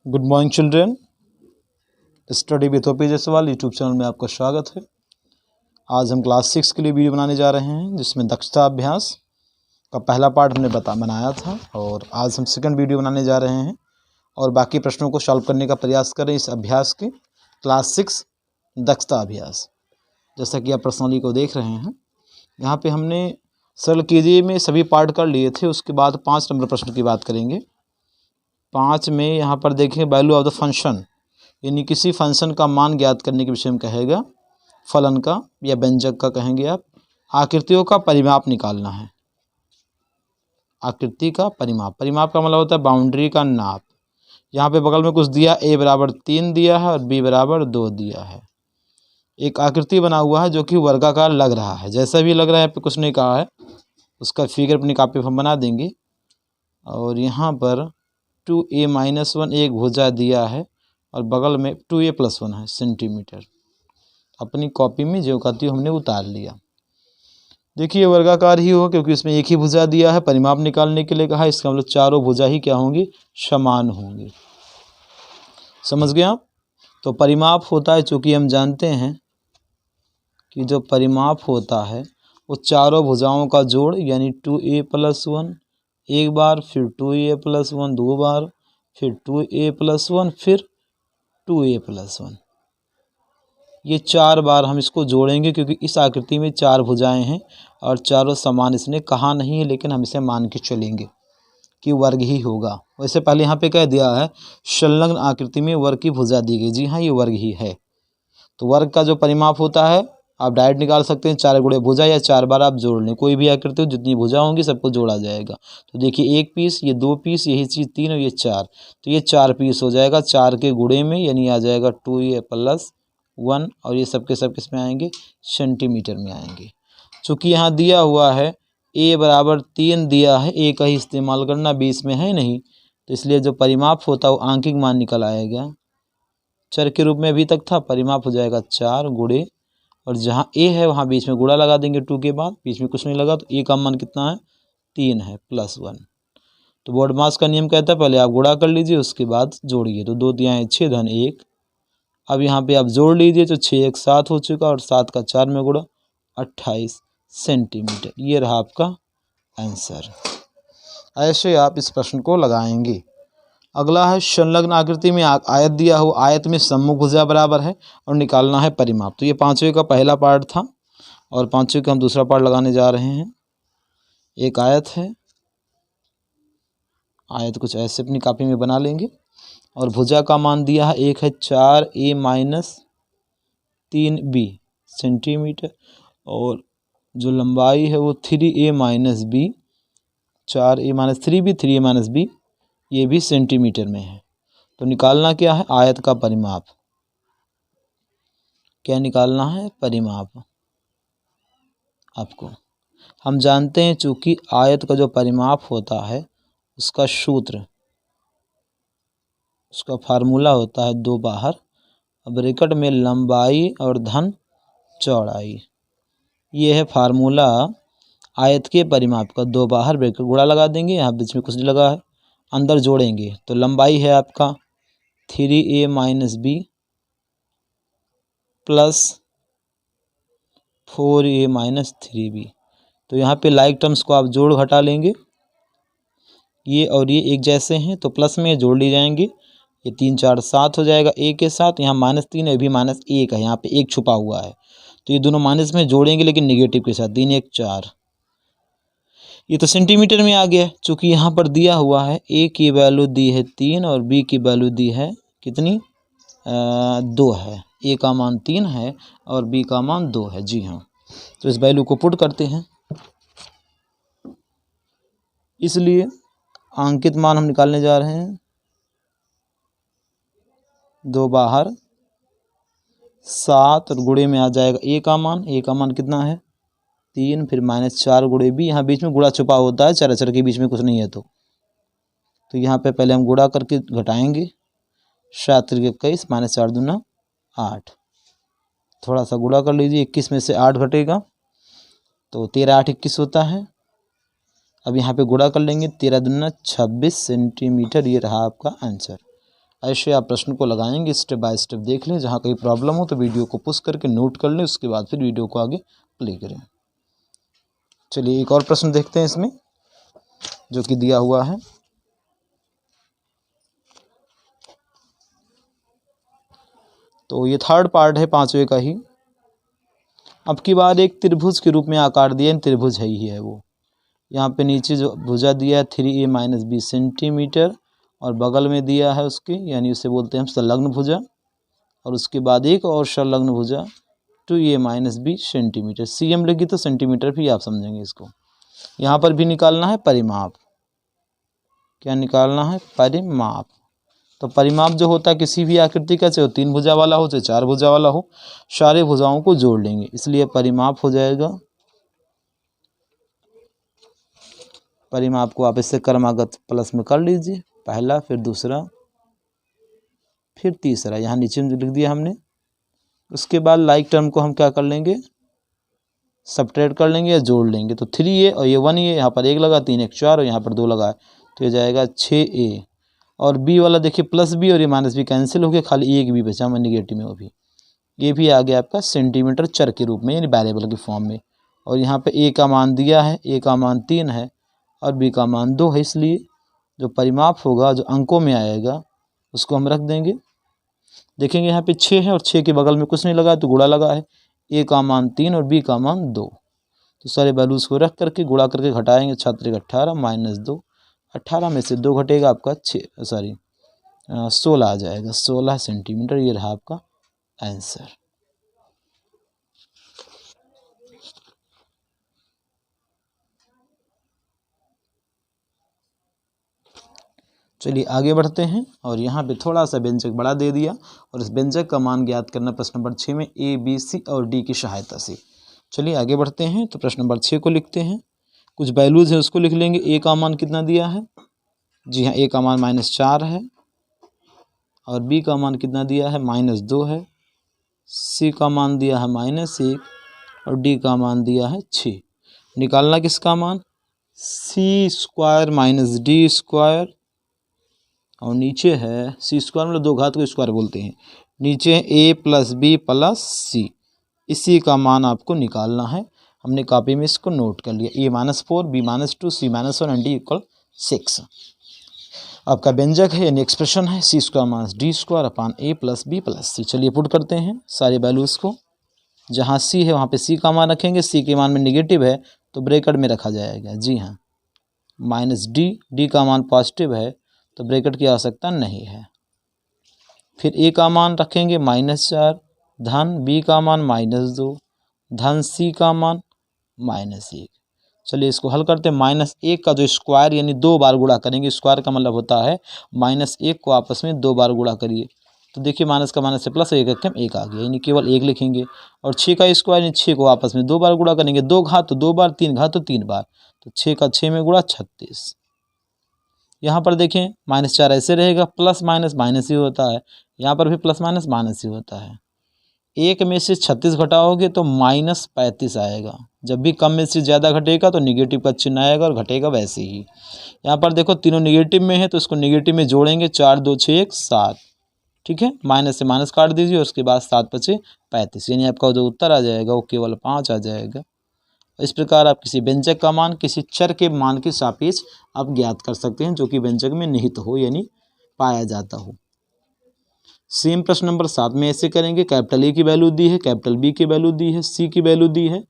Good morning children. Study with OP Jaiswal YouTube channel में आपका स्वागत है। आज हम क्लास 6 के लिए वीडियो बनाने जा रहे हैं, जिसमें दक्षता अभ्यास का पहला पार्ट हमने बनाया था और आज हम सेकंड वीडियो बनाने जा रहे हैं और बाकी प्रश्नों को सॉल्व करने का प्रयास करें इस अभ्यास के क्लास 6 दक्षता अभ्यास। जैसा कि आप पर्सनली को देख रहे हैं, यहाँ पर हमने सरल कीजिए में सभी पार्ट कर लिए थे। उसके बाद 5 नंबर प्रश्न की बात करेंगे। 5 में यहाँ पर देखें वैल्यू ऑफ द फंक्शन, यानी किसी फंक्शन का मान ज्ञात करने के विषय में कहेगा। फलन का या व्यंजक का कहेंगे आप। आकृतियों का परिमाप निकालना है। आकृति का परिमाप, परिमाप का मतलब होता है बाउंड्री का नाप। यहाँ पे बगल में कुछ दिया, a बराबर 3 दिया है और b बराबर 2 दिया है। एक आकृति बना हुआ है जो कि वर्गाकार लग रहा है। जैसा भी लग रहा है, यहाँ पे कुछ नहीं कहा है, उसका फिगर अपनी कॉपी पर हम बना देंगे। और यहाँ पर 2a-1 एक भुजा दिया है और बगल में 2a+1 है सेंटीमीटर। अपनी कॉपी में जो कहती हमने उतार लिया। देखिए वर्गाकार ही होगा क्योंकि इसमें एक ही भुजा दिया है। परिमाप निकालने के लिए कहा, इसका मतलब चारों भुजा ही क्या होंगी, समान होंगी। समझ गए आप। तो परिमाप होता है, चूँकि हम जानते हैं कि जो परिमाप होता है वो चारों भुजाओं का जोड़, यानी 2a+1 एक बार, फिर 2a+1 दो बार, फिर 2a+1, फिर 2a+1। ये 4 बार हम इसको जोड़ेंगे क्योंकि इस आकृति में 4 भुजाएं हैं और चारों समान इसने कहा नहीं है, लेकिन हम इसे मान के चलेंगे कि वर्ग ही होगा। वैसे पहले यहाँ पे कह दिया है संलग्न आकृति में वर्ग की भुजा दी गई। जी हाँ, ये वर्ग ही है। तो वर्ग का जो परिमाप होता है आप डायरेक्ट निकाल सकते हैं, 4 गुणे भुजा या 4 बार आप जोड़ लें। कोई भी आकृति हो, जितनी भुजा होंगी सबको जोड़ा जाएगा। तो देखिए एक पीस, ये 2 पीस, यही चीज़ 3 और ये 4, तो ये 4 पीस हो जाएगा 4 के गुणे में, यानी आ जाएगा 2a+1 और ये सब के सब किस में आएंगे, सेंटीमीटर में आएंगे। चूँकि यहाँ दिया हुआ है a बराबर 3 दिया है, a का ही इस्तेमाल करना, 20 में है नहीं, तो इसलिए जो परिमाप होता है वो आंकिक मान निकल आएगा। चर के रूप में अभी तक था, परिमाप हो जाएगा 4 गुणे, और जहाँ a है वहाँ बीच में गुणा लगा देंगे 2 के बाद, बीच में कुछ नहीं लगा, तो a का मान कितना है, 3 है +1। तो बोर्डमास का नियम कहता है पहले आप गुणा कर लीजिए, उसके बाद जोड़िए। तो 2 दिया है 6 धन 1। अब यहाँ पे आप जोड़ लीजिए तो 6 1 7 हो चुका, और 7 का 4 में गुणा 28 सेंटीमीटर। ये रहा आपका आंसर। ऐसे आप इस प्रश्न को लगाएंगे। अगला है संलग्न आकृति में आयत दिया हो, आयत में सम्मुख भुजा बराबर है और निकालना है परिमाप। तो ये 5वें का पहला पार्ट था और 5वें का हम दूसरा पार्ट लगाने जा रहे हैं। एक आयत है, आयत कुछ ऐसे अपनी कॉपी में बना लेंगे और भुजा का मान दिया है, एक है 4a-3b सेंटीमीटर, और जो लंबाई है वो 3a-b, 4a-3b 3a-b, ये भी सेंटीमीटर में है। तो निकालना क्या है, आयत का परिमाप। क्या निकालना है, परिमाप। आपको हम जानते हैं चूँकि आयत का जो परिमाप होता है उसका सूत्र, उसका फार्मूला होता है 2 बाहर, अब ब्रैकेट में लंबाई और धन चौड़ाई। ये है फार्मूला आयत के परिमाप का। 2 बाहर ब्रैकेट गुणा लगा देंगे, यहाँ बीच में कुछ नहीं लगा है, अंदर जोड़ेंगे तो लंबाई है आपका 3a-b प्लस 4a-3b। तो यहाँ पे लाइक टर्म्स को आप जोड़ घटा लेंगे, ये और ये एक जैसे हैं तो प्लस में जोड़ ली जाएंगे। ये 3 4 7 हो जाएगा a के साथ, यहाँ -3 है, भी -1 है, यहाँ पे 1 छुपा हुआ है, तो ये दोनों माइनस में जोड़ेंगे लेकिन नेगेटिव के साथ, 3 1 4। ये तो सेंटीमीटर में आ गया, चूँकि यहाँ पर दिया हुआ है a की वैल्यू दी है 3 और b की वैल्यू दी है कितनी, 2 है। a का मान 3 है और b का मान 2 है। जी हाँ, तो इस वैल्यू को पुट करते हैं, इसलिए अंकित मान हम निकालने जा रहे हैं। 2 बाहर 7 और गुणे में आ जाएगा a का मान, a का मान कितना है 3, फिर -4 गुणे b, यहाँ बीच में गुणा छुपा होता है, चर के बीच में कुछ नहीं है तो यहाँ पे पहले हम गुणा करके घटाएंगे। 7 3 21, -4 दूना 8, थोड़ा सा गुणा कर लीजिए, 21 में से 8 घटेगा तो 13 8 21 होता है। अब यहाँ पे गुणा कर लेंगे, 13 दूना 26 सेंटीमीटर। ये रहा आपका आंसर। ऐसे आप प्रश्न को लगाएंगे, स्टेप बाय स्टेप देख लें। जहाँ कहीं प्रॉब्लम हो तो वीडियो को पुश करके नोट कर लें, उसके बाद फिर वीडियो को आगे प्ले करें। चलिए एक और प्रश्न देखते हैं इसमें जो कि दिया हुआ है। तो ये थर्ड पार्ट है 5वें का ही। अब की बार एक त्रिभुज के रूप में आकार दिया, त्रिभुज है ही है वो। यहाँ पे नीचे जो भुजा दिया है 3a-b सेंटीमीटर और बगल में दिया है उसके, यानी उसे बोलते हैं हम संलग्न भुजा। और उसके बाद एक और संलग्न भुजा 2a-b सेंटीमीटर। cm लगी तो सेंटीमीटर भी आप समझेंगे इसको। यहाँ पर भी निकालना है परिमाप। क्या निकालना है? परिमाप। तो परिमाप जो होता है किसी भी आकृति का, चाहे 3 भुजा वाला हो चाहे 4 भुजा वाला हो, सारे भुजाओं को जोड़ लेंगे, इसलिए परिमाप हो जाएगा। परिमाप को आप इससे क्रमागत प्लस में कर लीजिए, पहला फिर दूसरा फिर तीसरा, यहाँ नीचे में लिख दिया हमने। उसके बाद लाइक टर्म को हम क्या कर लेंगे? सब्ट्रैक्ट कर लेंगे या जोड़ लेंगे। तो 3a और ये 1a, यहाँ पर 1 लगा, 3 1 4 और यहाँ पर 2 लगा है, तो ये जाएगा 6a। और b वाला देखिए प्लस b और ये माइनस b कैंसिल हो गया, खाली एक b बचा, मैं निगेटिव में वो भी। ये भी आ गया आपका सेंटीमीटर चर के रूप में, यानी वेरिएबल के फॉर्म में। और यहाँ पे a का मान दिया है, a का मान 3 है और b का मान 2 है, इसलिए जो परिमाप होगा जो अंकों में आएगा उसको हम रख देंगे। देखेंगे यहाँ पे 6 है और 6 के बगल में कुछ नहीं लगा तो गुणा लगा है, a का मान 3 और b का मान 2। तो सारे वैल्यूज़ को रख करके गुणा करके घटाएंगे, 6 18 माइनस 2, 18 में से 2 घटेगा आपका 16 आ जाएगा, 16 सेंटीमीटर। ये रहा आपका आंसर। चलिए आगे बढ़ते हैं। और यहाँ पे थोड़ा सा व्यंजक बड़ा दे दिया और इस व्यंजक का मान ज्ञात करना प्रश्न नंबर 6 में a, b, c और d की सहायता से। चलिए आगे बढ़ते हैं। तो प्रश्न नंबर 6 को लिखते हैं, कुछ वैल्यूज़ हैं उसको लिख लेंगे। a का मान कितना दिया है? जी हाँ, a का मान -4 है और b का मान कितना दिया है? -2 है। c का मान दिया है -1 और d का मान दिया है 6। निकालना किसका मान? c² - d² और नीचे है c² मतलब 2 घात को स्क्वायर बोलते हैं, नीचे है a + b + c। इसी का मान आपको निकालना है। हमने कॉपी में इसको नोट कर लिया, a -4 b -2 c -1 and d = 6। आपका व्यंजक है यानी एक्सप्रेशन है c² - d² upon a + b + c। चलिए पुट करते हैं सारे वैल्यूज़ को। जहाँ c है वहाँ पे c का मान रखेंगे, c के मान में निगेटिव है तो ब्रैकेट में रखा जाएगा। जी हाँ, -d का मान पॉजिटिव है तो ब्रैकेट की आवश्यकता नहीं है। फिर a का मान रखेंगे -4 धन b का मान -2 धन c का मान -1। चलिए इसको हल करते हैं। -1 का जो स्क्वायर यानी 2 बार गुणा करेंगे, स्क्वायर का मतलब होता है -1 को आपस में 2 बार गुणा करिए। तो देखिए माइनस का माइनस से प्लस 1 एकम 1 आ गया, यानी केवल 1 लिखेंगे। और 6 का स्क्वायर यानी 6 को आपस में 2 बार गुणा करेंगे, 2 घात तो 2 बार, 3 घात तो 3 बार, तो 6 का 6 में गुणा 36। यहाँ पर देखें -4 ऐसे रहेगा, प्लस माइनस माइनस ही होता है, यहाँ पर भी प्लस माइनस माइनस ही होता है। 1 में से 36 घटाओगे तो -35 आएगा। जब भी कम में से ज़्यादा घटेगा तो निगेटिव का चिन्ह आएगा और घटेगा वैसे ही। यहाँ पर देखो तीनों निगेटिव में है तो इसको निगेटिव में जोड़ेंगे, 4 2 6 1 7। ठीक है, माइनस से माइनस काट दीजिए और उसके बाद 7 5 35, यानी आपका जो उत्तर आ जाएगा वो केवल 5 आ जाएगा। इस प्रकार आप किसी व्यंजक का मान किसी चर के मान के सापेक्ष आप ज्ञात कर सकते हैं जो कि व्यंजक में निहित हो यानी पाया जाता हो। सेम प्रश्न नंबर 7 में ऐसे करेंगे। कैपिटल A की वैल्यू दी है, कैपिटल B की वैल्यू दी है, C की वैल्यू दी है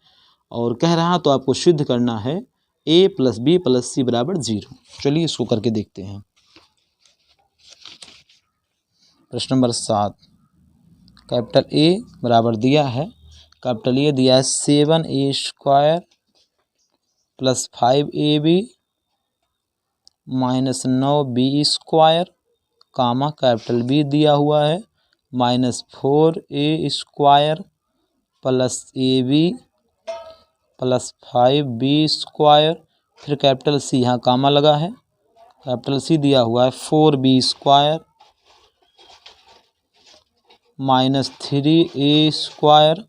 और कह रहा तो आपको सिद्ध करना है a + b + c = 0। चलिए इसको करके देखते हैं। प्रश्न नंबर 7, कैपिटल A बराबर दिया है, कैपिटल A दिया है 7a² + 5ab - 9b² कामा कैपिटल B दिया हुआ है -4a² + ab + 5b²। फिर कैपिटल C, यहाँ कामा लगा है, कैपिटल C दिया हुआ है 4b² -3a²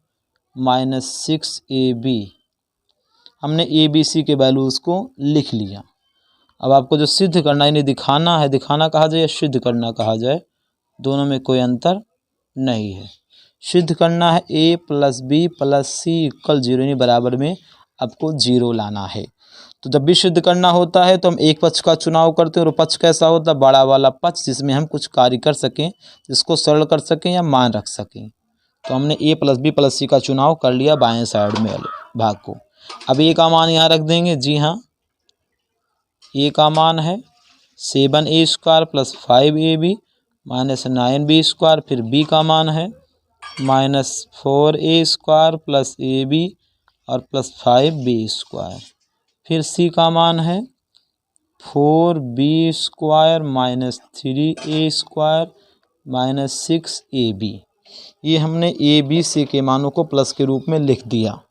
-6ab। हमने a b c के वैल्यूज़ को लिख लिया। अब आपको जो सिद्ध करना यानी दिखाना है, दिखाना कहा जाए या सिद्ध करना कहा जाए, दोनों में कोई अंतर नहीं है। सिद्ध करना है a plus B plus C equal 0 यानी बराबर में आपको 0 लाना है। तो जब भी सिद्ध करना होता है तो हम एक पक्ष का चुनाव करते हैं और पक्ष कैसा होता है, बड़ा वाला पक्ष जिसमें हम कुछ कार्य कर सकें, जिसको सरल कर सकें या मान रख सकें। तो हमने a प्लस बी प्लस सी का चुनाव कर लिया बाएं साइड में वाले भाग को। अब a का मान यहाँ रख देंगे। जी हाँ, a का मान है 7a² plus 5ab minus 9b²। फिर b का मान है -4a² प्लस ab और प्लस 5b²। फिर c का मान है 4b² minus 3a² minus 6ab। ये हमने a b c के मानों को प्लस के रूप में लिख दिया।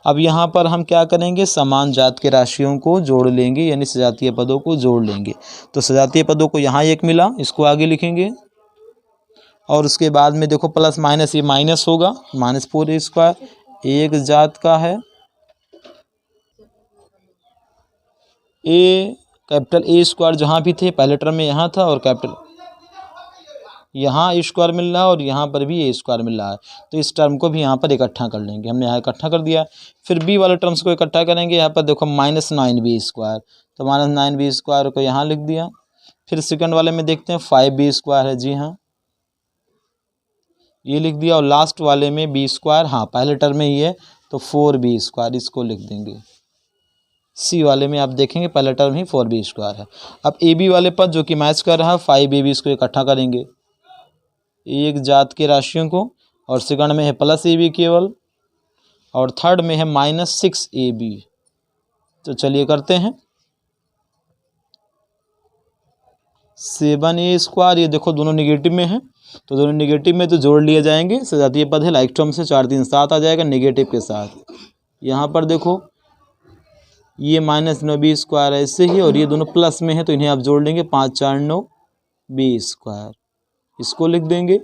अब यहाँ पर हम क्या करेंगे, समान जात के राशियों को जोड़ लेंगे, यानी सजातीय पदों को जोड़ लेंगे। तो सजातीय पदों को यहाँ एक मिला, इसको आगे लिखेंगे और उसके बाद में देखो प्लस माइनस, ये माइनस होगा, -4a²। एक जात का है ए, कैपिटल A² जहाँ भी थे पहले टर्म में यहाँ था और कैपिटल यहाँ A² मिल रहा है और यहाँ पर भी A² मिल रहा है। तो इस टर्म को भी यहाँ पर इकट्ठा कर लेंगे। हमने यहाँ इकट्ठा कर दिया। फिर b वाले टर्म्स को इकट्ठा करेंगे। यहाँ पर देखो -9b², तो -9b² को यहाँ लिख दिया। फिर सेकंड वाले में देखते हैं 5b² है। जी हाँ, ये लिख दिया। और लास्ट वाले में b², हाँ पहले टर्म में ही है तो 4b², इसको लिख देंगे। सी वाले में आप देखेंगे पहले टर्म ही 4b² है। अब ए बी वाले पद जो कि मैच कर रहा है 5ab, इसको इकट्ठा करेंगे एक जात के राशियों को। और सेकंड में है +ab केवल, और थर्ड में है -6ab। तो चलिए करते हैं। 7a², ये देखो दोनों निगेटिव में है, तो दोनों निगेटिव में तो जोड़ लिए जाएंगे। सजातीय पद है, लाइक टर्म से 4 3 7 आ जाएगा निगेटिव के साथ। यहाँ पर देखो ये -9b² ऐसे ही, और ये दोनों प्लस में है तो इन्हें आप जोड़ लेंगे। 5 4 9b², इसको लिख देंगे।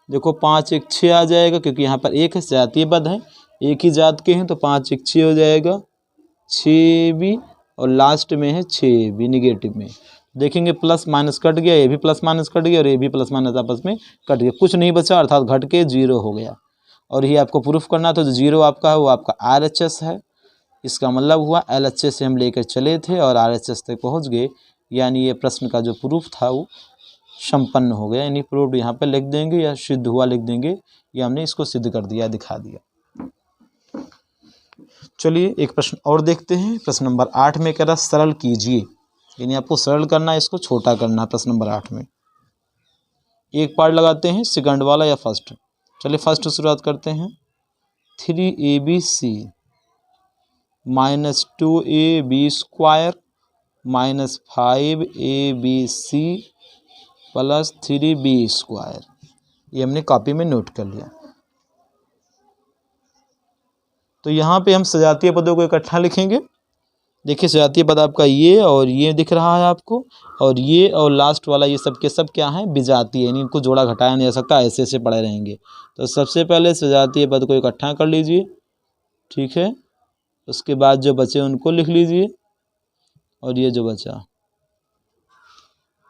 देखो 5 1 6 आ जाएगा, क्योंकि यहाँ पर एक है, सजातीय पद है, एक ही जात के हैं, तो 5 1 6 हो जाएगा 6b, और लास्ट में है 6b निगेटिव में। देखेंगे प्लस माइनस कट गया, ये भी प्लस माइनस कट गया और ये भी प्लस माइनस आपस में कट गया, कुछ नहीं बचा, अर्थात घट के 0 हो गया। और ये आपको प्रूफ करना, तो जो 0 आपका है वो आपका RHS है। इसका मतलब हुआ LHS से हम लेकर चले थे और RHS तक पहुंच गए, यानी ये प्रश्न का जो प्रूफ था वो संपन्न हो गया। यानी प्रूफ यहाँ पे लिख देंगे या सिद्ध हुआ लिख देंगे, या हमने इसको सिद्ध कर दिया, दिखा दिया। चलिए एक प्रश्न और देखते हैं। प्रश्न नंबर 8 में कह रहा सरल कीजिए, यानी आपको सरल करना है, इसको छोटा करना है। प्रश्न नंबर 8 में एक पार्ट लगाते हैं, सेकंड वाला या फर्स्ट। चलिए फर्स्ट शुरुआत करते हैं। 3abc -2ab² minus 5abc plus 3b²। ये हमने कॉपी में नोट कर लिया। तो यहाँ पे हम सजातीय पदों को इकट्ठा लिखेंगे। देखिए सजातीय पद आपका ये और ये दिख रहा है आपको, और ये और लास्ट वाला, ये सब के सब क्या है, विजातीय, यानी इनको जोड़ा घटाया नहीं जा सकता, ऐसे ऐसे पड़े रहेंगे। तो सबसे पहले सजातीय पद को इकट्ठा कर लीजिए, ठीक है। उसके बाद जो बचे उनको लिख लीजिए, और ये जो बचा,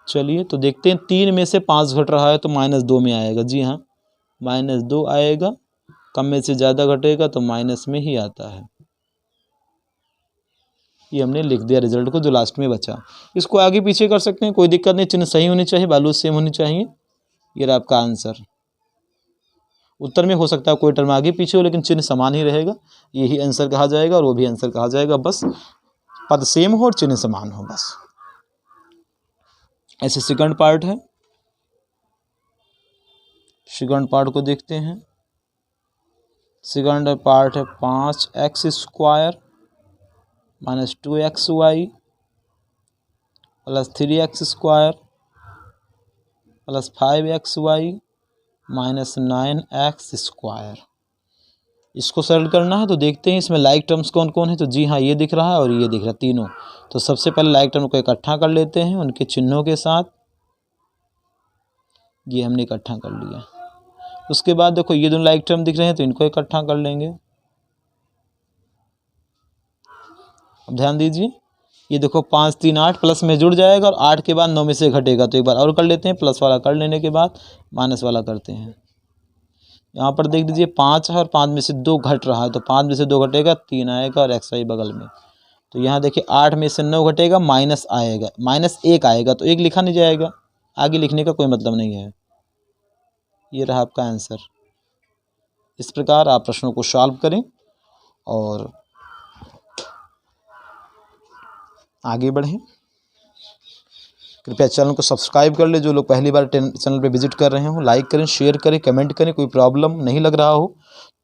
चलिए तो देखते हैं। 3 में से 5 घट रहा है तो -2 में आएगा। जी हाँ, -2 आएगा। कम में से ज़्यादा घटेगा तो माइनस में ही आता है। ये हमने लिख दिया रिजल्ट को, जो लास्ट में बचा। इसको आगे पीछे कर सकते हैं, कोई दिक्कत नहीं, चिन्ह सही होनी चाहिए, वैल्यू सेम होनी चाहिए। ये रहा आपका आंसर। उत्तर में हो सकता है कोई टर्म आगे पीछे हो, लेकिन चिन्ह समान ही रहेगा, यही आंसर कहा जाएगा और वो भी आंसर कहा जाएगा। बस पद सेम हो और चिन्ह समान हो, बस। ऐसे सेकंड पार्ट है, सेकंड पार्ट को देखते हैं। सेकंड पार्ट है 5x² minus 2xy plus 3x² plus 5xy minus 9x²। इसको सरल करना है, तो देखते हैं इसमें लाइक टर्म्स कौन कौन है। तो जी हाँ, ये दिख रहा है और ये दिख रहा है, तीनों। तो सबसे पहले लाइक टर्म को इकट्ठा कर लेते हैं उनके चिन्हों के साथ। ये हमने इकट्ठा कर लिया। उसके बाद देखो ये दोनों लाइक टर्म दिख रहे हैं, तो इनको इकट्ठा कर लेंगे। अब ध्यान दीजिए, ये देखो 5 3 8 प्लस में जुड़ जाएगा और 8 के बाद 9 में से घटेगा, तो एक बार और कर लेते हैं। प्लस वाला कर लेने के बाद माइनस वाला करते हैं। यहाँ पर देख लीजिए 5 है और 5 में से 2 घट रहा है, तो 5 में से 2 घटेगा 3 आएगा और एक्स आई बगल में। तो यहाँ देखिए 8 में से 9 घटेगा माइनस आएगा, -1 आएगा, तो 1 लिखा नहीं जाएगा, आगे लिखने का कोई मतलब नहीं है। ये रहा आपका आंसर। इस प्रकार आप प्रश्नों को सॉल्व करें और आगे बढ़ें। कृपया चैनल को सब्सक्राइब कर ले, जो लोग पहली बार चैनल पे विजिट कर रहे हो, लाइक करें, शेयर करें, कमेंट करें। कोई प्रॉब्लम नहीं लग रहा हो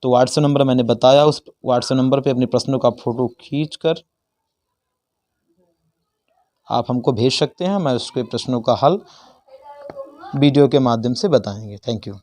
तो व्हाट्सएप नंबर मैंने बताया, उस व्हाट्सएप नंबर पे अपने प्रश्नों का फ़ोटो खींचकर आप हमको भेज सकते हैं। मैं उसके प्रश्नों का हल वीडियो के माध्यम से बताएंगे। Thank you.